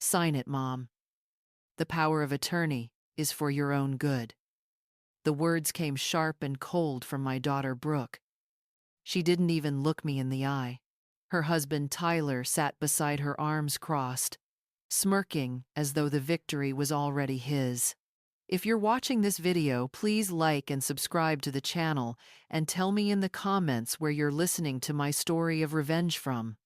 Sign it, Mom. The power of attorney is for your own good. The words came sharp and cold from my daughter Brooke. She didn't even look me in the eye. Her husband Tyler sat beside her, arms crossed, smirking as though the victory was already his. If you're watching this video, please like and subscribe to the channel and tell me in the comments where you're listening to my story of revenge from.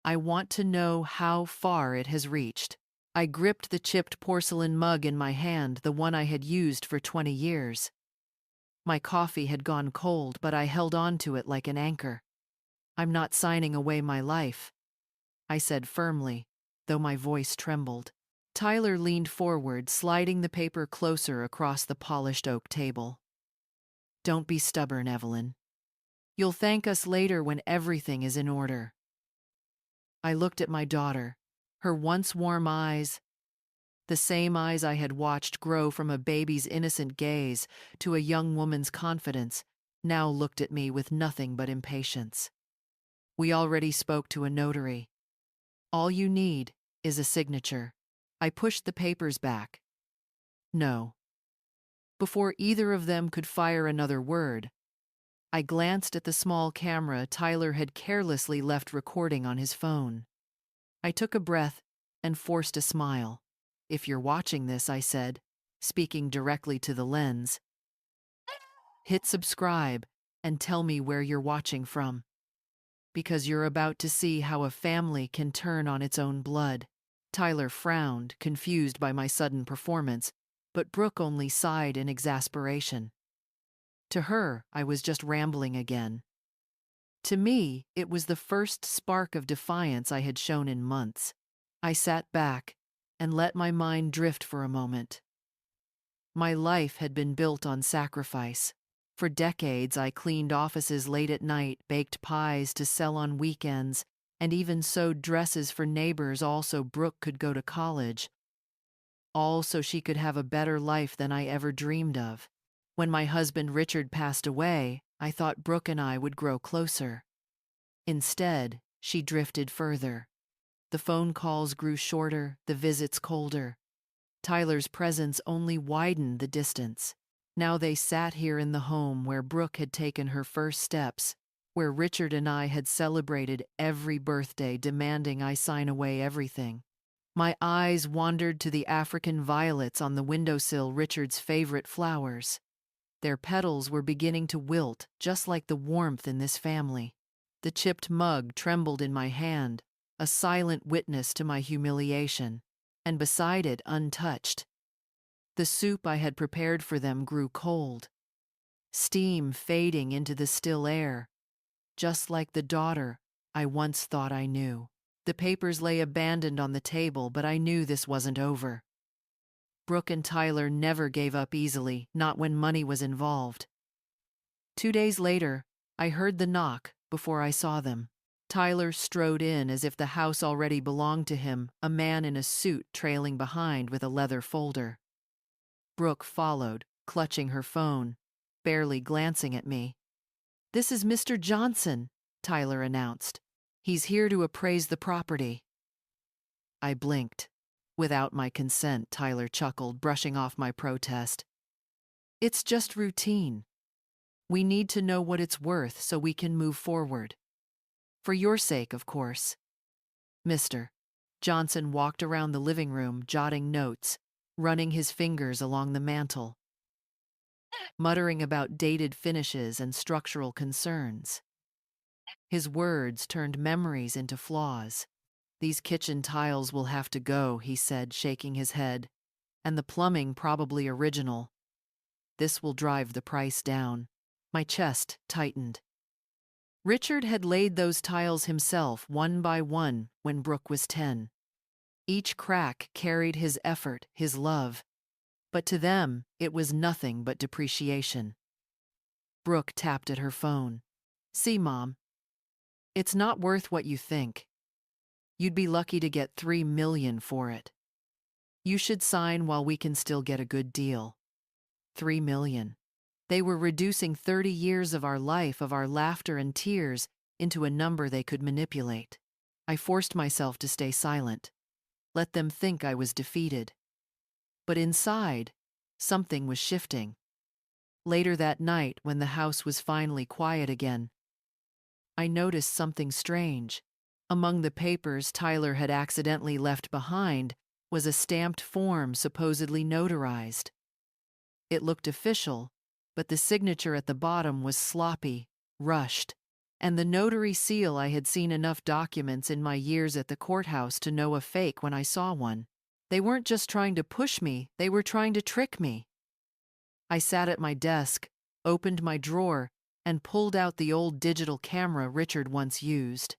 I want to know how far it has reached. I gripped the chipped porcelain mug in my hand, the one I had used for 20 years. My coffee had gone cold, but I held on to it like an anchor. I'm not signing away my life, I said firmly, though my voice trembled. Tyler leaned forward, sliding the paper closer across the polished oak table. Don't be stubborn, Evelyn. You'll thank us later when everything is in order. I looked at my daughter, her once warm eyes, the same eyes I had watched grow from a baby's innocent gaze to a young woman's confidence, now looked at me with nothing but impatience. We already spoke to a notary. All you need is a signature. I pushed the papers back. No. Before either of them could fire another word, I glanced at the small camera Tyler had carelessly left recording on his phone. I took a breath and forced a smile. If you're watching this, I said, speaking directly to the lens, hit subscribe and tell me where you're watching from. Because you're about to see how a family can turn on its own blood. Tyler frowned, confused by my sudden performance, but Brooke only sighed in exasperation. To her, I was just rambling again. To me, it was the first spark of defiance I had shown in months. I sat back and let my mind drift for a moment. My life had been built on sacrifice. For decades, I cleaned offices late at night, baked pies to sell on weekends, and even sewed dresses for neighbors, all so Brooke could go to college. All so she could have a better life than I ever dreamed of. When my husband Richard passed away, I thought Brooke and I would grow closer. Instead, she drifted further. The phone calls grew shorter, the visits colder. Tyler's presence only widened the distance. Now they sat here in the home where Brooke had taken her first steps, where Richard and I had celebrated every birthday, demanding I sign away everything. My eyes wandered to the African violets on the windowsill, Richard's favorite flowers. Their petals were beginning to wilt, just like the warmth in this family. The chipped mug trembled in my hand, a silent witness to my humiliation, and beside it, untouched, the soup I had prepared for them grew cold, steam fading into the still air, just like the daughter I once thought I knew. The papers lay abandoned on the table, but I knew this wasn't over. Brooke and Tyler never gave up easily, not when money was involved. 2 days later, I heard the knock before I saw them. Tyler strode in as if the house already belonged to him, a man in a suit trailing behind with a leather folder. Brooke followed, clutching her phone, barely glancing at me. "This is Mr. Johnson," Tyler announced. "He's here to appraise the property." I blinked. "Without my consent," Tyler chuckled, brushing off my protest. "It's just routine. We need to know what it's worth so we can move forward. For your sake, of course." Mr. Johnson walked around the living room, jotting notes, running his fingers along the mantel, muttering about dated finishes and structural concerns. His words turned memories into flaws. "These kitchen tiles will have to go," he said, shaking his head, "and the plumbing probably original. This will drive the price down." My chest tightened. Richard had laid those tiles himself, one by one, when Brooke was 10. Each crack carried his effort, his love, but to them it was nothing but depreciation. Brooke tapped at her phone. "See, Mom, it's not worth what you think. You'd be lucky to get $3 million for it. You should sign while we can still get a good deal." $3 million. They were reducing 30 years of our life, of our laughter and tears, into a number they could manipulate. I forced myself to stay silent. let them think I was defeated. But inside, something was shifting. Later that night, when the house was finally quiet again, I noticed something strange. Among the papers Tyler had accidentally left behind was a stamped form supposedly notarized. It looked official, but the signature at the bottom was sloppy, rushed, and the notary seal I had seen enough documents in my years at the courthouse to know a fake when I saw one. They weren't just trying to push me, they were trying to trick me. I sat at my desk, opened my drawer, and pulled out the old digital camera Richard once used.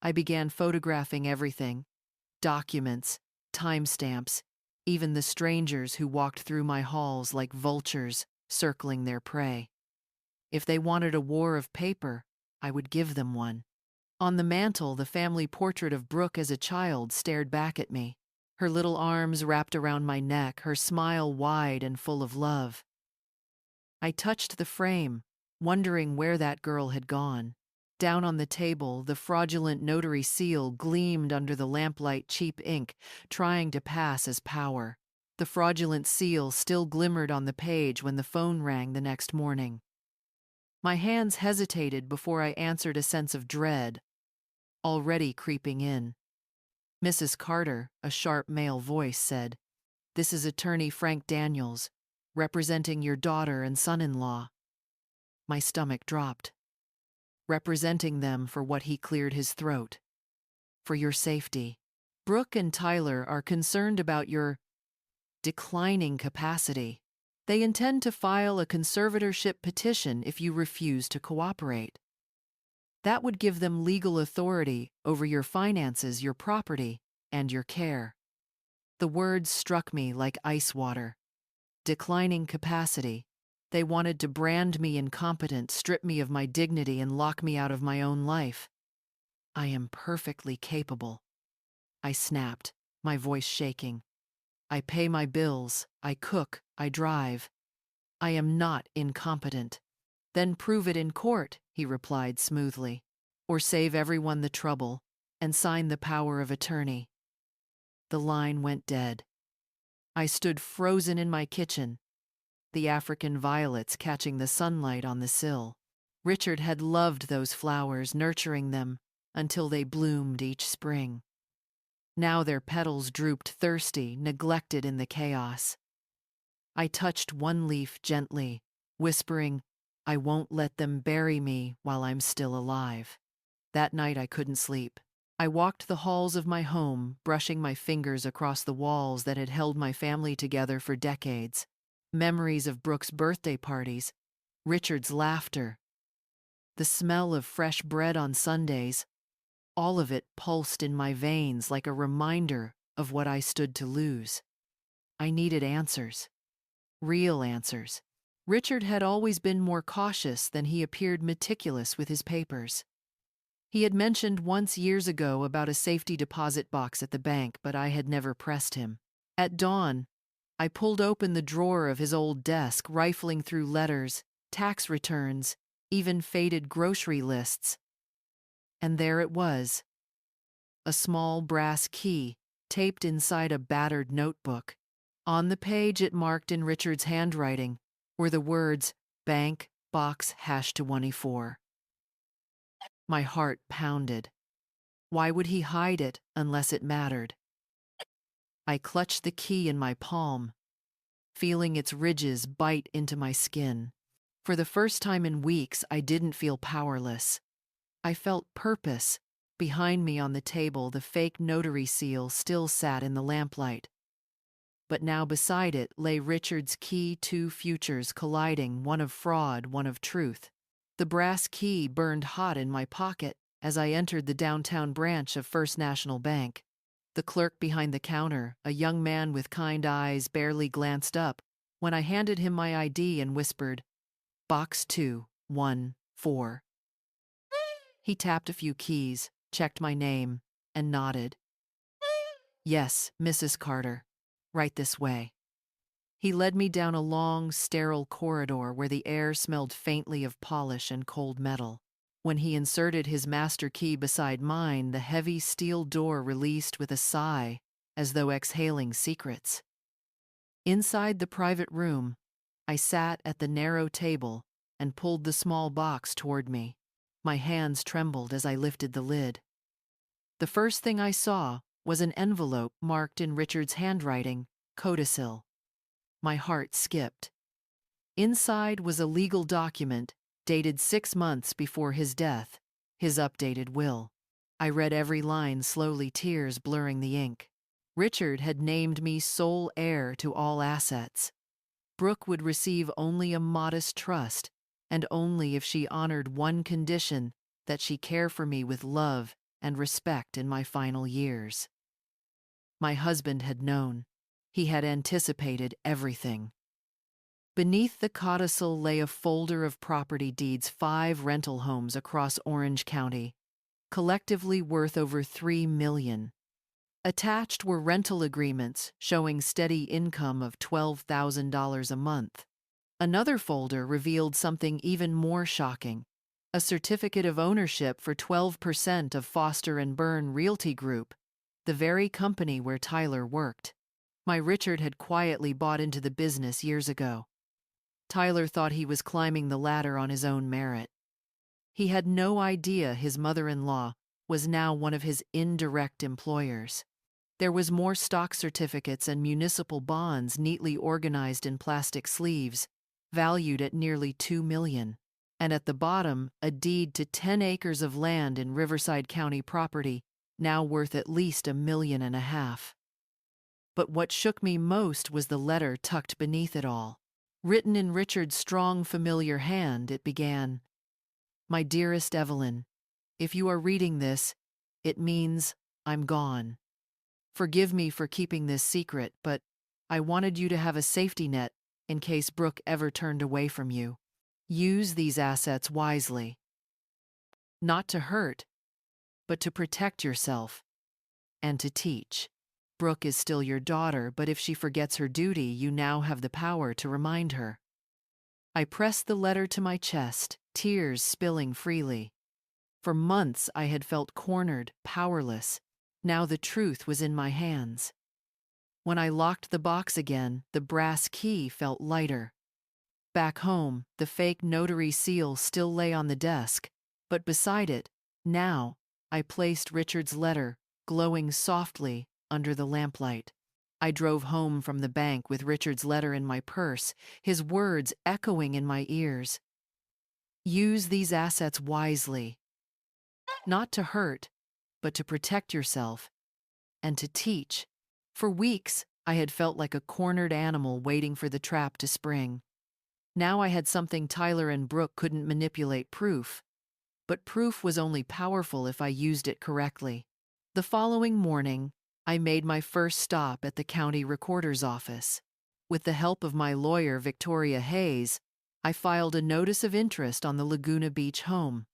I began photographing everything: documents, timestamps, even the strangers who walked through my halls like vultures circling their prey. If they wanted a war of paper, I would give them one. On the mantel, the family portrait of Brooke as a child stared back at me, her little arms wrapped around my neck, her smile wide and full of love. I touched the frame, wondering where that girl had gone. Down on the table, the fraudulent notary seal gleamed under the lamplight cheap ink, trying to pass as power. The fraudulent seal still glimmered on the page when the phone rang the next morning. My hands hesitated before I answered, a sense of dread already creeping in. Mrs. Carter, a sharp male voice, said, "This is Attorney Frank Daniels, representing your daughter and son-in-law." My stomach dropped. Representing them for what? He cleared his throat. "For your safety. Brooke and Tyler are concerned about your declining capacity. They intend to file a conservatorship petition if you refuse to cooperate. That would give them legal authority over your finances, your property, and your care." The words struck me like ice water. Declining capacity. They wanted to brand me incompetent, strip me of my dignity, and lock me out of my own life. "I am perfectly capable," I snapped, my voice shaking. "I pay my bills, I cook, I drive. I am not incompetent." "Then prove it in court," he replied smoothly, "or save everyone the trouble and sign the power of attorney." The line went dead. I stood frozen in my kitchen, the African violets catching the sunlight on the sill. Richard had loved those flowers, nurturing them until they bloomed each spring. Now their petals drooped thirsty, neglected in the chaos. I touched one leaf gently, whispering, "I won't let them bury me while I'm still alive." That night I couldn't sleep. I walked the halls of my home, brushing my fingers across the walls that had held my family together for decades. Memories of Brooke's birthday parties, Richard's laughter, the smell of fresh bread on Sundays, all of it pulsed in my veins like a reminder of what I stood to lose. I needed answers. Real answers. Richard had always been more cautious than he appeared meticulous with his papers. He had mentioned once years ago about a safety deposit box at the bank, but I had never pressed him. At dawn, I pulled open the drawer of his old desk, rifling through letters, tax returns, even faded grocery lists. And there it was, a small brass key taped inside a battered notebook. On the page, it marked in Richard's handwriting, were the words, "Bank, Box, #24. My heart pounded. Why would he hide it unless it mattered? I clutched the key in my palm, feeling its ridges bite into my skin. For the first time in weeks, I didn't feel powerless. I felt purpose. Behind me on the table, the fake notary seal still sat in the lamplight. But now beside it lay Richard's key, two futures colliding, one of fraud, one of truth. The brass key burned hot in my pocket as I entered the downtown branch of First National Bank. The clerk behind the counter, a young man with kind eyes, barely glanced up when I handed him my ID and whispered, "Box 214. He tapped a few keys, checked my name, and nodded. "Yes, Mrs. Carter. Right this way." He led me down a long, sterile corridor where the air smelled faintly of polish and cold metal. When he inserted his master key beside mine, the heavy steel door released with a sigh as though exhaling secrets. Inside the private room, I sat at the narrow table and pulled the small box toward me. My hands trembled as I lifted the lid. The first thing I saw was an envelope marked in Richard's handwriting, codicil. My heart skipped. Inside was a legal document dated 6 months before his death, his updated will. I read every line slowly, tears blurring the ink. Richard had named me sole heir to all assets. Brooke would receive only a modest trust, and only if she honored one condition: that she care for me with love and respect in my final years. My husband had known. He had anticipated everything. Beneath the codicil lay a folder of property deeds, 5 rental homes across Orange County, collectively worth over $3 million. Attached were rental agreements showing steady income of $12,000 a month. Another folder revealed something even more shocking: a certificate of ownership for 12% of Foster and Byrne Realty Group, the very company where Tyler worked. My Richard had quietly bought into the business years ago. Tyler thought he was climbing the ladder on his own merit. He had no idea his mother-in-law was now one of his indirect employers. There was more stock certificates and municipal bonds neatly organized in plastic sleeves, valued at nearly $2 million. And at the bottom, a deed to 10 acres of land in Riverside County property, now worth at least $1.5 million. But what shook me most was the letter tucked beneath it all. Written in Richard's strong, familiar hand, it began, "My dearest Evelyn, if you are reading this, it means I'm gone. Forgive me for keeping this secret, but I wanted you to have a safety net in case Brooke ever turned away from you. Use these assets wisely. Not to hurt, but to protect yourself and to teach. Brooke is still your daughter, but if she forgets her duty, you now have the power to remind her." I pressed the letter to my chest, tears spilling freely. For months I had felt cornered, powerless. Now the truth was in my hands. When I locked the box again, the brass key felt lighter. Back home, the fake notary seal still lay on the desk, but beside it, now, I placed Richard's letter, glowing softly under the lamplight. I drove home from the bank with Richard's letter in my purse, his words echoing in my ears. Use these assets wisely. Not to hurt, but to protect yourself and to teach. For weeks, I had felt like a cornered animal waiting for the trap to spring. Now I had something Tyler and Brooke couldn't manipulate: proof. But proof was only powerful if I used it correctly. The following morning, I made my first stop at the county recorder's office. With the help of my lawyer, Victoria Hayes, I filed a notice of interest on the Laguna Beach home.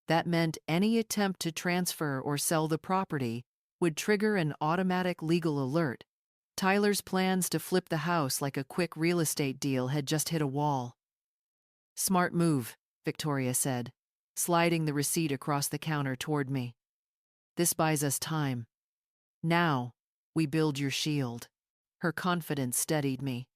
That meant any attempt to transfer or sell the property would trigger an automatic legal alert. Tyler's plans to flip the house like a quick real estate deal had just hit a wall. "Smart move," Victoria said, sliding the receipt across the counter toward me. "This buys us time. Now, we build your shield." Her confidence steadied me.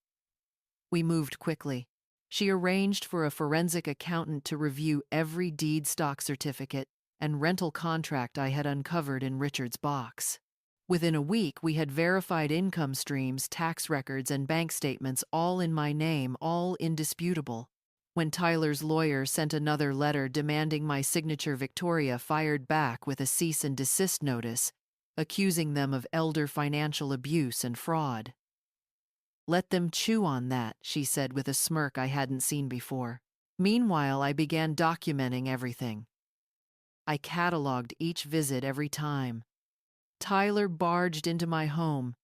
We moved quickly. She arranged for a forensic accountant to review every deed, stock certificate, and rental contract I had uncovered in Richard's box. Within a week, we had verified income streams, tax records, and bank statements, all in my name, all indisputable. When Tyler's lawyer sent another letter demanding my signature, Victoria fired back with a cease and desist notice, accusing them of elder financial abuse and fraud. "Let them chew on that," she said with a smirk I hadn't seen before. Meanwhile, I began documenting everything. I cataloged each visit, every time Tyler barged into my home,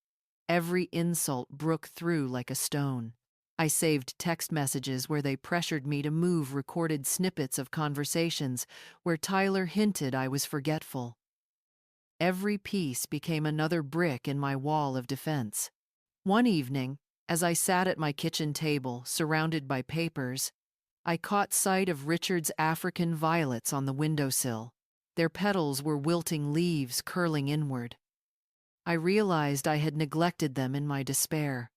every insult Brooke threw like a stone. I saved text messages where they pressured me to move, recorded snippets of conversations where Tyler hinted I was forgetful. Every piece became another brick in my wall of defense. One evening, as I sat at my kitchen table, surrounded by papers, I caught sight of Richard's African violets on the windowsill. Their petals were wilting leaves curling inward. I realized I had neglected them in my despair.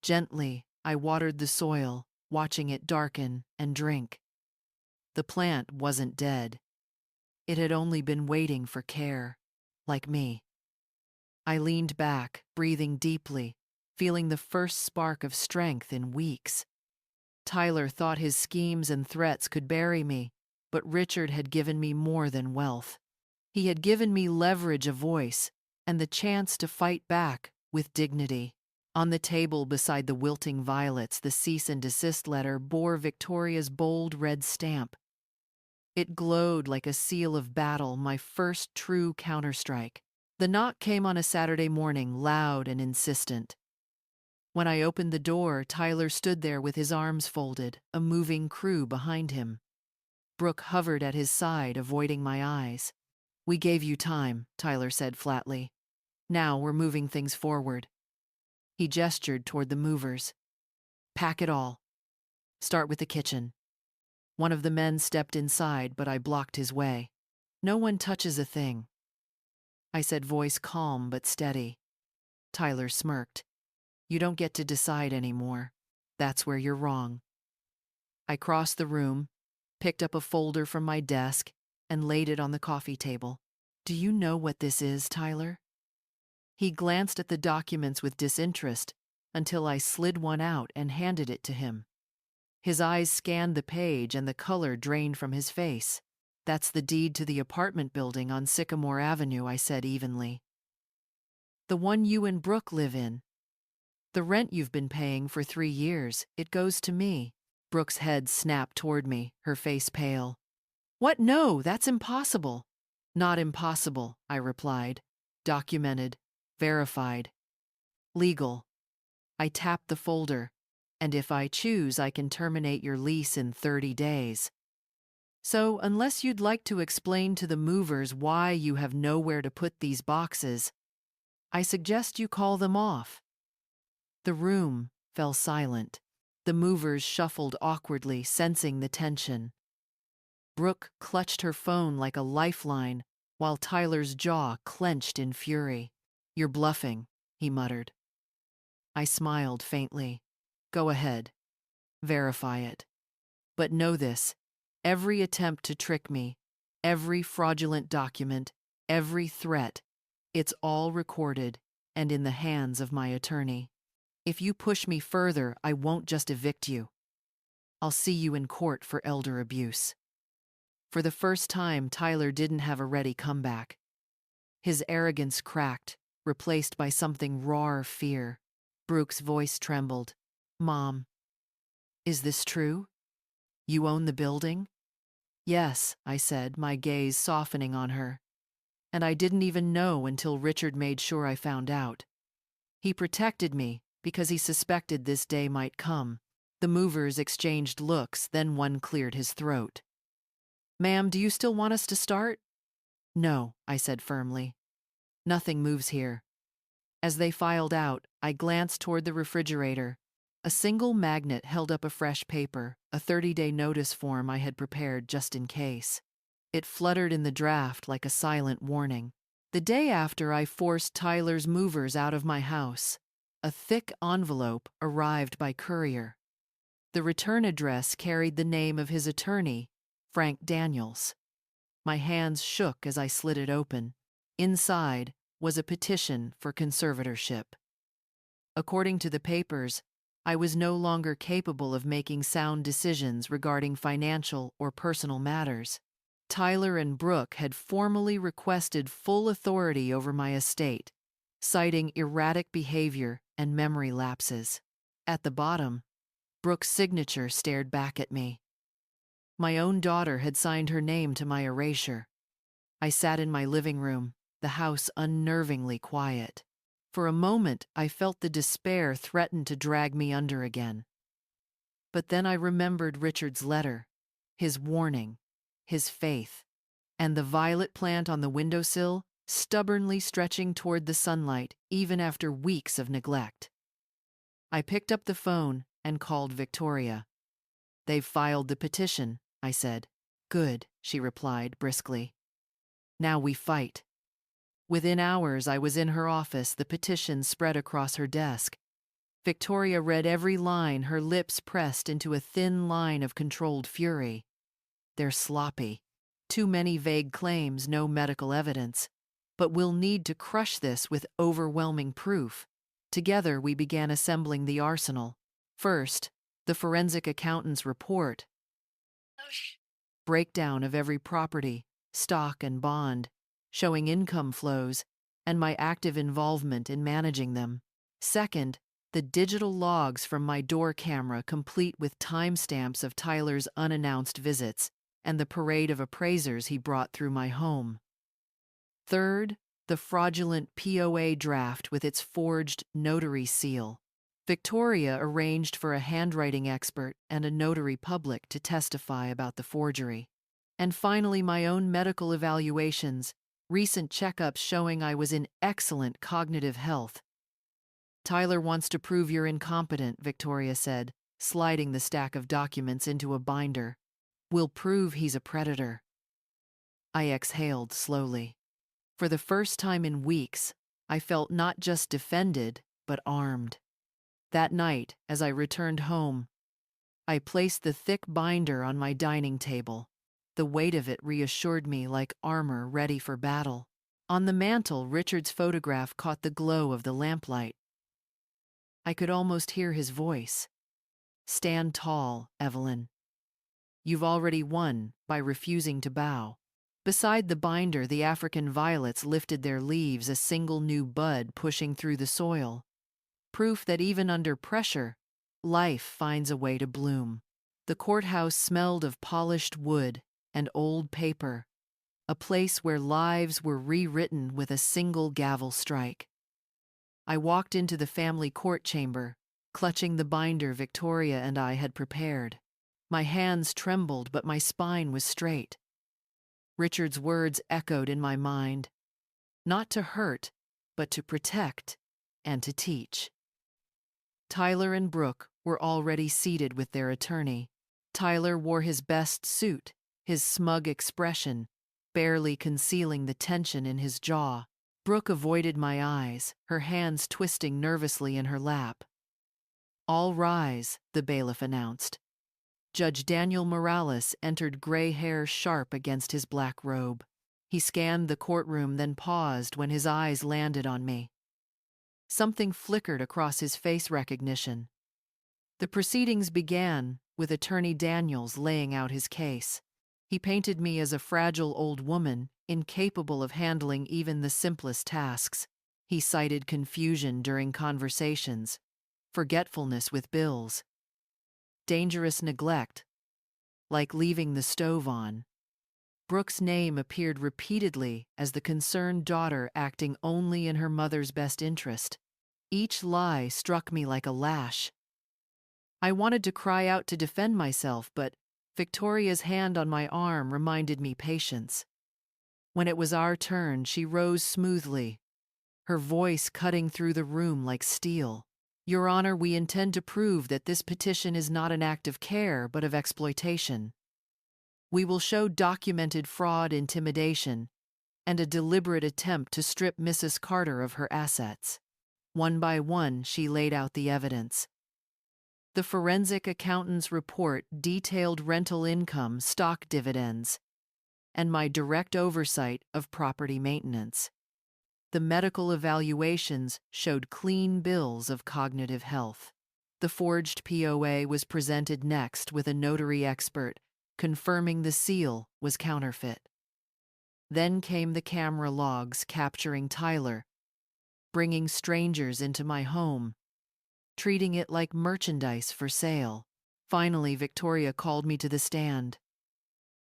Gently, I watered the soil, watching it darken and drink. The plant wasn't dead. It had only been waiting for care, like me. I leaned back, breathing deeply, feeling the first spark of strength in weeks. Tyler thought his schemes and threats could bury me, but Richard had given me more than wealth. He had given me leverage, a voice, and the chance to fight back with dignity. On the table beside the wilting violets, the cease and desist letter bore Victoria's bold red stamp. It glowed like a seal of battle, my first true counterstrike. The knock came on a Saturday morning, loud and insistent. When I opened the door, Tyler stood there with his arms folded, a moving crew behind him. Brooke hovered at his side, avoiding my eyes. "We gave you time," Tyler said flatly. "Now we're moving things forward." He gestured toward the movers. "Pack it all. Start with the kitchen." One of the men stepped inside, but I blocked his way. "No one touches a thing," I said, voice calm but steady. Tyler smirked. "You don't get to decide anymore. That's where you're wrong." I crossed the room, picked up a folder from my desk, and laid it on the coffee table. "Do you know what this is, Tyler?" He glanced at the documents with disinterest until I slid one out and handed it to him. His eyes scanned the page and the color drained from his face. "That's the deed to the apartment building on Sycamore Avenue," I said evenly. "The one you and Brooke live in. The rent you've been paying for 3 years, it goes to me." Brooke's head snapped toward me, her face pale. "What? No, that's impossible." "Not impossible," I replied. "Documented, verified, legal." I tapped the folder. "And if I choose, I can terminate your lease in 30 days. So, unless you'd like to explain to the movers why you have nowhere to put these boxes, I suggest you call them off." The room fell silent. The movers shuffled awkwardly, sensing the tension. Brooke clutched her phone like a lifeline, while Tyler's jaw clenched in fury. "You're bluffing," he muttered. I smiled faintly. "Go ahead. Verify it. But know this: every attempt to trick me, every fraudulent document, every threat, it's all recorded and in the hands of my attorney. If you push me further, I won't just evict you. I'll see you in court for elder abuse." For the first time, Tyler didn't have a ready comeback. His arrogance cracked, replaced by something raw fear. Brooke's voice trembled. "Mom, is this true? You own the building?" "Yes," I said, my gaze softening on her. "And I didn't even know until Richard made sure I found out. He protected me because he suspected this day might come." The movers exchanged looks, then one cleared his throat. "Ma'am, do you still want us to start?" "No," I said firmly. "Nothing moves here." As they filed out, I glanced toward the refrigerator. A single magnet held up a fresh paper, a 30-day notice form I had prepared just in case. It fluttered in the draft like a silent warning. The day after I forced Tyler's movers out of my house, a thick envelope arrived by courier. The return address carried the name of his attorney, Frank Daniels. My hands shook as I slid it open. Inside was a petition for conservatorship. According to the papers, I was no longer capable of making sound decisions regarding financial or personal matters. Tyler and Brooke had formally requested full authority over my estate, citing erratic behavior and memory lapses. At the bottom, Brooke's signature stared back at me. My own daughter had signed her name to my erasure. I sat in my living room, the house unnervingly quiet. For a moment, I felt the despair threaten to drag me under again. But then I remembered Richard's letter, his warning, his faith, and the violet plant on the windowsill stubbornly stretching toward the sunlight even after weeks of neglect. I picked up the phone and called Victoria. "They've filed the petition," I said. "Good," she replied briskly. "Now we fight." Within hours, I was in her office, the petition spread across her desk. Victoria read every line, her lips pressed into a thin line of controlled fury. They're sloppy. Too many vague claims, no medical evidence. But we'll need to crush this with overwhelming proof. Together, we began assembling the arsenal. First, the forensic accountant's report. Breakdown of every property, stock and bond, showing income flows, and my active involvement in managing them. Second, the digital logs from my door camera, complete with timestamps of Tyler's unannounced visits and the parade of appraisers he brought through my home. Third, the fraudulent POA draft with its forged notary seal. Victoria arranged for a handwriting expert and a notary public to testify about the forgery. And finally, my own medical evaluations, recent checkups showing I was in excellent cognitive health. Tyler wants to prove you're incompetent, Victoria said, sliding the stack of documents into a binder. We'll prove he's a predator. I exhaled slowly. For the first time in weeks, I felt not just defended, but armed. That night, as I returned home, I placed the thick binder on my dining table. The weight of it reassured me like armor ready for battle. On the mantel, Richard's photograph caught the glow of the lamplight. I could almost hear his voice. Stand tall, Evelyn. You've already won by refusing to bow. Beside the binder, the African violets lifted their leaves, a single new bud pushing through the soil. Proof that even under pressure, life finds a way to bloom. The courthouse smelled of polished wood and old paper, a place where lives were rewritten with a single gavel strike. I walked into the family court chamber, clutching the binder Victoria and I had prepared. My hands trembled, but my spine was straight. Richard's words echoed in my mind, not to hurt, but to protect and to teach. Tyler and Brooke were already seated with their attorney. Tyler wore his best suit, his smug expression barely concealing the tension in his jaw. Brooke avoided my eyes, her hands twisting nervously in her lap. All rise, the bailiff announced. Judge Daniel Morales entered, gray hair sharp against his black robe. He scanned the courtroom, then paused when his eyes landed on me. Something flickered across his face recognition. The proceedings began with Attorney Daniels laying out his case. He painted me as a fragile old woman, incapable of handling even the simplest tasks. He cited confusion during conversations, forgetfulness with bills, dangerous neglect, like leaving the stove on. Brooke's name appeared repeatedly as the concerned daughter acting only in her mother's best interest. Each lie struck me like a lash. I wanted to cry out to defend myself, but Victoria's hand on my arm reminded me patience. When it was our turn, she rose smoothly, her voice cutting through the room like steel. Your Honor, we intend to prove that this petition is not an act of care, but of exploitation. We will show documented fraud, intimidation, and a deliberate attempt to strip Mrs. Carter of her assets. One by one, she laid out the evidence. The forensic accountant's report detailed rental income, stock dividends, and my direct oversight of property maintenance. The medical evaluations showed clean bills of cognitive health. The forged POA was presented next with a notary expert confirming the seal was counterfeit. Then came the camera logs capturing Tyler, bringing strangers into my home, treating it like merchandise for sale. Finally, Victoria called me to the stand.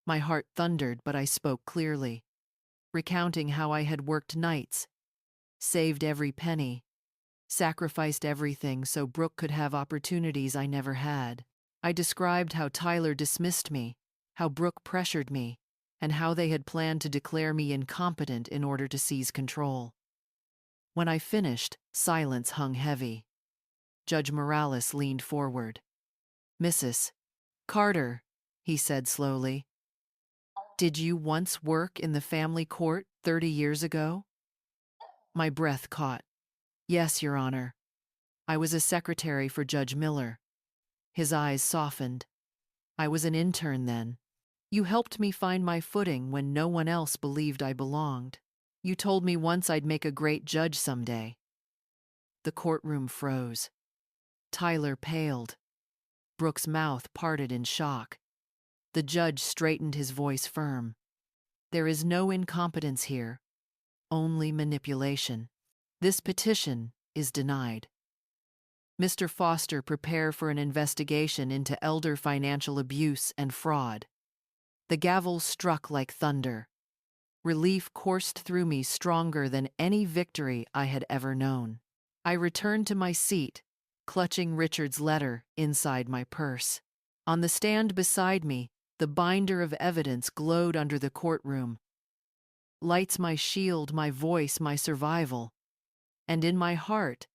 My heart thundered, but I spoke clearly, recounting how I had worked nights, saved every penny, sacrificed everything so Brooke could have opportunities I never had. I described how Tyler dismissed me, how Brooke pressured me, and how they had planned to declare me incompetent in order to seize control. When I finished, silence hung heavy. Judge Morales leaned forward. Mrs. Carter, he said slowly, did you once work in the family court 30 years ago? My breath caught. Yes, Your Honor. I was a secretary for Judge Miller. His eyes softened. I was an intern then. You helped me find my footing when no one else believed I belonged. You told me once I'd make a great judge someday. The courtroom froze. Tyler paled. Brooke's mouth parted in shock. The judge straightened his voice firm. There is no incompetence here, only manipulation. This petition is denied. Mr. Foster, prepare for an investigation into elder financial abuse and fraud. The gavel struck like thunder. Relief coursed through me stronger than any victory I had ever known. I returned to my seat, clutching Richard's letter inside my purse. On the stand beside me, the binder of evidence glowed under the courtroom. Lights my shield, my voice, my survival. And in my heart,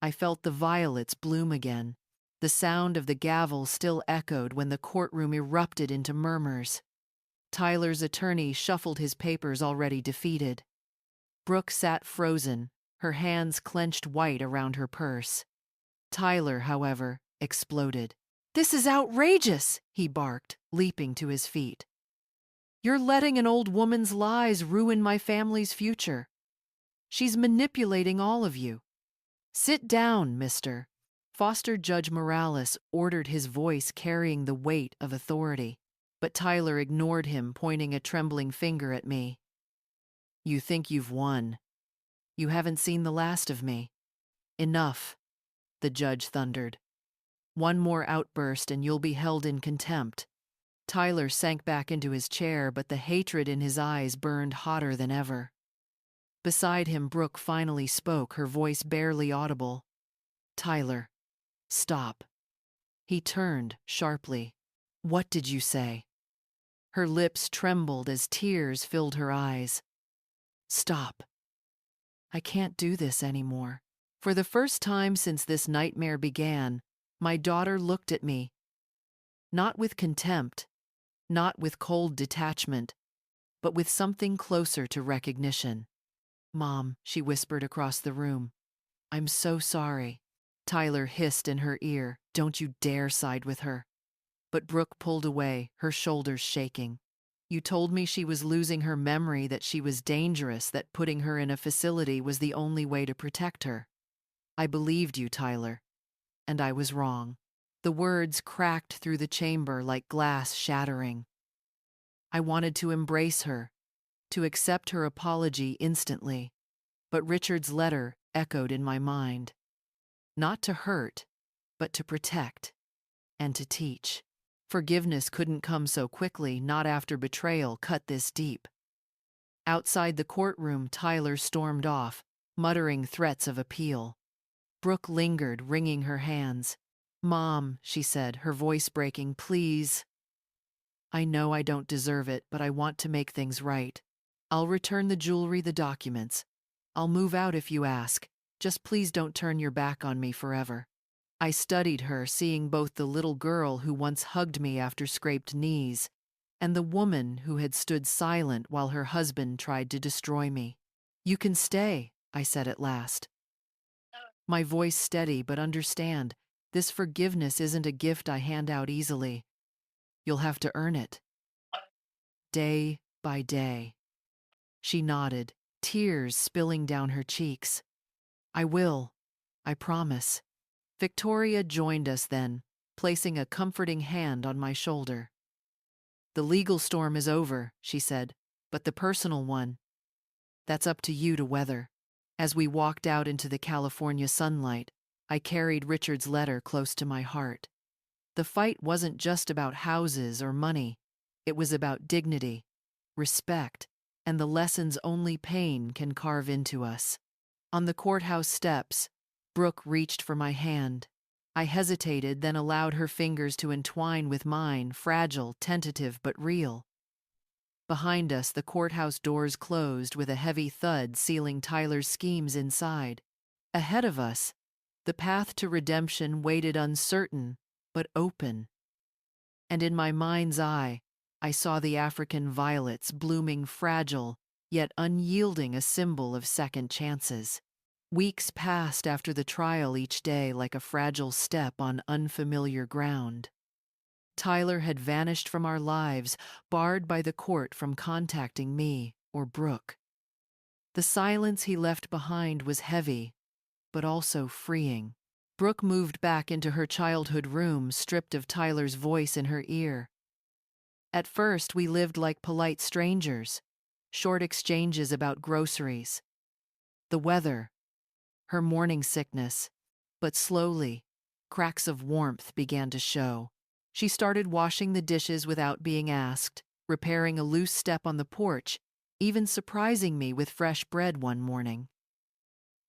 I felt the violets bloom again. The sound of the gavel still echoed when the courtroom erupted into murmurs. Tyler's attorney shuffled his papers, already defeated. Brooke sat frozen, her hands clenched white around her purse. Tyler, however, exploded. "This is outrageous," he barked, leaping to his feet. "You're letting an old woman's lies ruin my family's future. She's manipulating all of you." "Sit down, mister." Foster Judge Morales ordered, his voice carrying the weight of authority. But Tyler ignored him, pointing a trembling finger at me. "You think you've won. You haven't seen the last of me." "Enough," the judge thundered. "One more outburst and you'll be held in contempt." Tyler sank back into his chair, but the hatred in his eyes burned hotter than ever. Beside him, Brooke finally spoke, her voice barely audible. "Tyler, stop." He turned sharply. "What did you say?" Her lips trembled as tears filled her eyes. "Stop. I can't do this anymore." For the first time since this nightmare began, my daughter looked at me. Not with contempt, not with cold detachment, but with something closer to recognition. "Mom," she whispered across the room. "I'm so sorry." Tyler hissed in her ear, "Don't you dare side with her." But Brooke pulled away, her shoulders shaking. "You told me she was losing her memory, that she was dangerous, that putting her in a facility was the only way to protect her. I believed you, Tyler, and I was wrong." The words cracked through the chamber like glass shattering. I wanted to embrace her, to accept her apology instantly, but Richard's letter echoed in my mind. Not to hurt, but to protect and to teach. Forgiveness couldn't come so quickly, not after betrayal cut this deep. Outside the courtroom, Tyler stormed off, muttering threats of appeal. Brooke lingered, wringing her hands. "Mom," she said, her voice breaking, "please. I know I don't deserve it, but I want to make things right. I'll return the jewelry, the documents. I'll move out if you ask. Just please don't turn your back on me forever." I studied her, seeing both the little girl who once hugged me after scraped knees and the woman who had stood silent while her husband tried to destroy me. "You can stay," I said at last. My voice steady, but understand, this forgiveness isn't a gift I hand out easily. You'll have to earn it. Day by day. She nodded, tears spilling down her cheeks. "I will. I promise." Victoria joined us then, placing a comforting hand on my shoulder. "The legal storm is over," she said, "but the personal one, that's up to you to weather." As we walked out into the California sunlight, I carried Richard's letter close to my heart. The fight wasn't just about houses or money. It was about dignity, respect, and the lessons only pain can carve into us. On the courthouse steps, Brooke reached for my hand. I hesitated, then allowed her fingers to entwine with mine, fragile, tentative, but real. Behind us, the courthouse doors closed with a heavy thud, sealing Tyler's schemes inside. Ahead of us, the path to redemption waited, uncertain, but open. And in my mind's eye, I saw the African violets blooming, fragile, yet unyielding a symbol of second chances. Weeks passed after the trial, each day like a fragile step on unfamiliar ground. Tyler had vanished from our lives, barred by the court from contacting me or Brooke. The silence he left behind was heavy, but also freeing. Brooke moved back into her childhood room, stripped of Tyler's voice in her ear. At first, we lived like polite strangers, short exchanges about groceries, the weather, her morning sickness, but slowly, cracks of warmth began to show. She started washing the dishes without being asked, repairing a loose step on the porch, even surprising me with fresh bread one morning.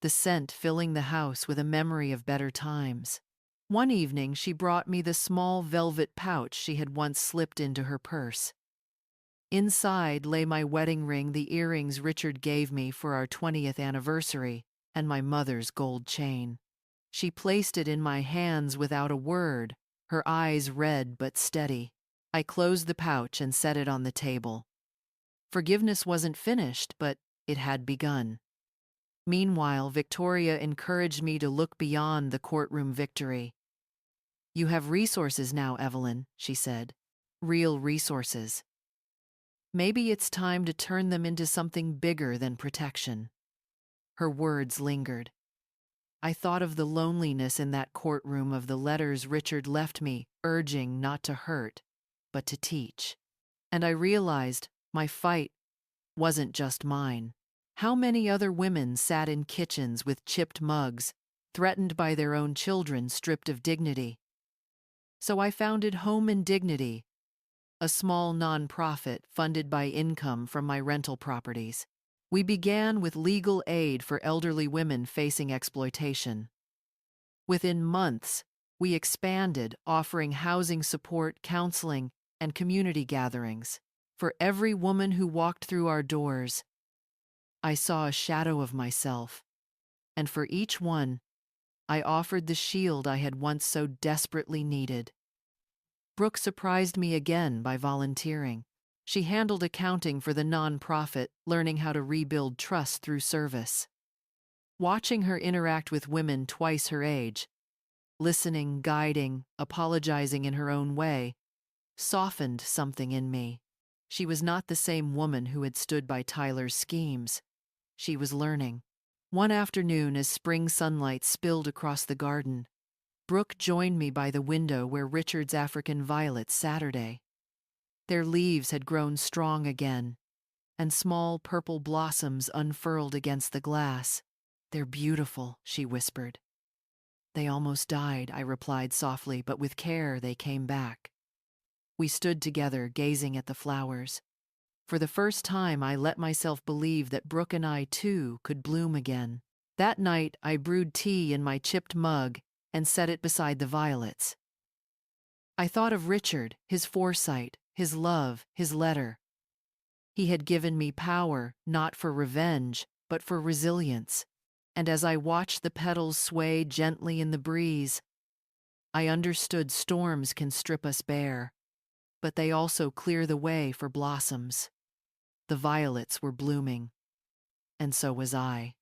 The scent filling the house with a memory of better times. One evening, she brought me the small velvet pouch she had once slipped into her purse. Inside lay my wedding ring, the earrings Richard gave me for our 20th anniversary, and my mother's gold chain. She placed it in my hands without a word, her eyes red but steady. I closed the pouch and set it on the table. Forgiveness wasn't finished, but it had begun. Meanwhile, Victoria encouraged me to look beyond the courtroom victory. "You have resources now, Evelyn," she said. "Real resources. Maybe it's time to turn them into something bigger than protection." Her words lingered. I thought of the loneliness in that courtroom, of the letters Richard left me, urging not to hurt, but to teach. And I realized my fight wasn't just mine. How many other women sat in kitchens with chipped mugs, threatened by their own children, stripped of dignity? So I founded Home and Dignity, a small nonprofit funded by income from my rental properties. We began with legal aid for elderly women facing exploitation. Within months, we expanded, offering housing support, counseling, and community gatherings. For every woman who walked through our doors, I saw a shadow of myself, and for each one, I offered the shield I had once so desperately needed. Brooke surprised me again by volunteering. She handled accounting for the nonprofit, learning how to rebuild trust through service. Watching her interact with women twice her age, listening, guiding, apologizing in her own way, softened something in me. She was not the same woman who had stood by Tyler's schemes. She was learning. One afternoon, as spring sunlight spilled across the garden, Brooke joined me by the window where Richard's African violets Saturday. Their leaves had grown strong again, and small purple blossoms unfurled against the glass. "They're beautiful," she whispered. "They almost died," I replied softly, "but with care they came back." We stood together, gazing at the flowers. For the first time, I let myself believe that Brooke and I, too, could bloom again. That night, I brewed tea in my chipped mug and set it beside the violets. I thought of Richard, his foresight, his love, his letter. He had given me power, not for revenge, but for resilience. And as I watched the petals sway gently in the breeze, I understood storms can strip us bare, but they also clear the way for blossoms. The violets were blooming, and so was I.